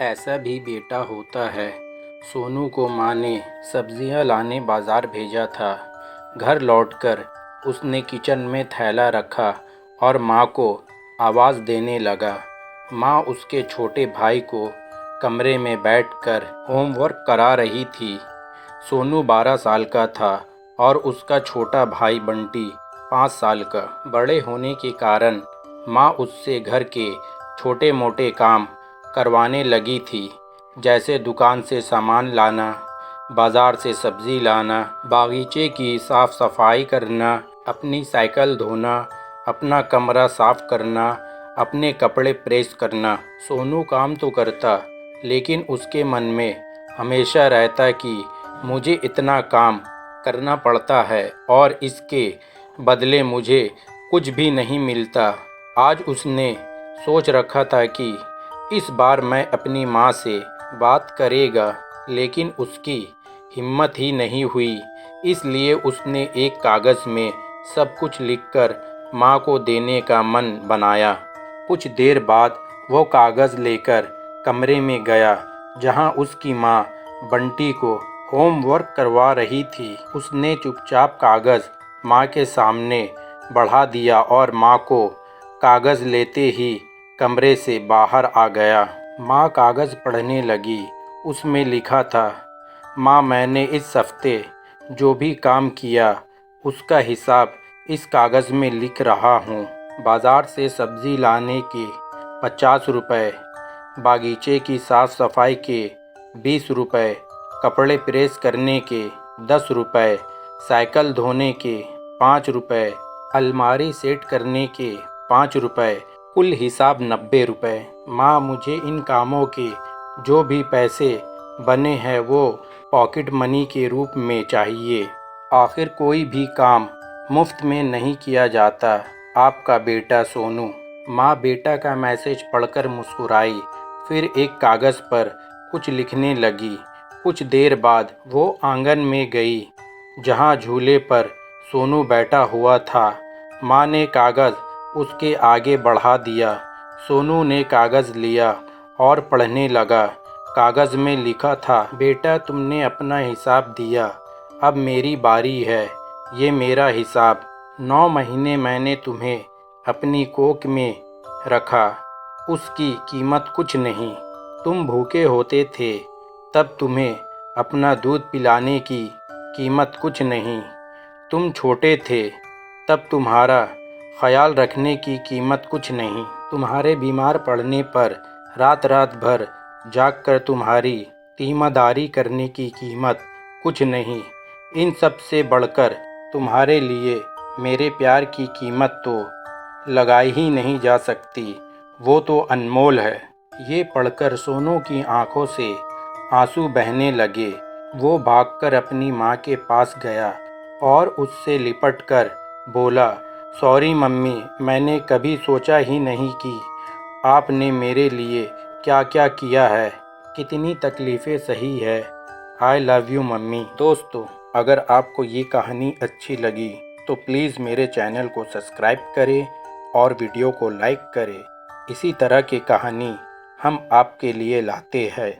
ऐसा भी बेटा होता है। सोनू को माँ ने सब्जियां लाने बाज़ार भेजा था। घर लौटकर उसने किचन में थैला रखा और माँ को आवाज़ देने लगा। माँ उसके छोटे भाई को कमरे में बैठकर होमवर्क करा रही थी। सोनू 12 साल का था और उसका छोटा भाई बंटी 5 साल का। बड़े होने के कारण माँ उससे घर के छोटे मोटे काम करवाने लगी थी, जैसे दुकान से सामान लाना, बाज़ार से सब्ज़ी लाना, बागीचे की साफ़ सफाई करना, अपनी साइकिल धोना, अपना कमरा साफ़ करना, अपने कपड़े प्रेस करना। सोनू काम तो करता, लेकिन उसके मन में हमेशा रहता कि मुझे इतना काम करना पड़ता है और इसके बदले मुझे कुछ भी नहीं मिलता। आज उसने सोच रखा था कि इस बार मैं अपनी माँ से बात करेगा, लेकिन उसकी हिम्मत ही नहीं हुई। इसलिए उसने एक कागज़ में सब कुछ लिखकर माँ को देने का मन बनाया। कुछ देर बाद वो कागज़ लेकर कमरे में गया, जहाँ उसकी माँ बंटी को होमवर्क करवा रही थी। उसने चुपचाप कागज़ माँ के सामने बढ़ा दिया और माँ को कागज़ लेते ही कमरे से बाहर आ गया। माँ कागज़ पढ़ने लगी। उसमें लिखा था, माँ मैंने इस हफ्ते जो भी काम किया उसका हिसाब इस कागज़ में लिख रहा हूँ। बाज़ार से सब्ज़ी लाने के 50 रुपये, बागीचे की साफ़ सफाई के 20 रुपये, कपड़े प्रेस करने के 10 रुपये, साइकिल धोने के 5 रुपये, अलमारी सेट करने के 5 रुपये, कुल हिसाब 90 रुपये। माँ मुझे इन कामों के जो भी पैसे बने हैं वो पॉकेट मनी के रूप में चाहिए। आखिर कोई भी काम मुफ्त में नहीं किया जाता। आपका बेटा सोनू। माँ बेटा का मैसेज पढ़कर मुस्कुराई, फिर एक कागज़ पर कुछ लिखने लगी। कुछ देर बाद वो आंगन में गई, जहाँ झूले पर सोनू बैठा हुआ था। माँ ने कागज़ उसके आगे बढ़ा दिया। सोनू ने कागज़ लिया और पढ़ने लगा। कागज़ में लिखा था, बेटा तुमने अपना हिसाब दिया, अब मेरी बारी है। ये मेरा हिसाब। 9 महीने मैंने तुम्हें अपनी कोख में रखा, उसकी कीमत कुछ नहीं। तुम भूखे होते थे तब तुम्हें अपना दूध पिलाने की कीमत कुछ नहीं। तुम छोटे थे तब तुम्हारा ख्याल रखने की कीमत कुछ नहीं। तुम्हारे बीमार पड़ने पर रात रात भर जागकर तुम्हारी तीमारदारी करने की कीमत कुछ नहीं। इन सब से बढ़कर तुम्हारे लिए मेरे प्यार की कीमत तो लगाई ही नहीं जा सकती, वो तो अनमोल है। ये पढ़कर सोनू की आंखों से आंसू बहने लगे। वो भागकर अपनी माँ के पास गया और उससे लिपटकर बोला, सॉरी मम्मी, मैंने कभी सोचा ही नहीं कि आपने मेरे लिए क्या क्या किया है, कितनी तकलीफ़ें सही है। I love you mummy. दोस्तों, अगर आपको ये कहानी अच्छी लगी तो प्लीज़ मेरे चैनल को सब्सक्राइब करें और वीडियो को लाइक करें। इसी तरह की कहानी हम आपके लिए लाते हैं।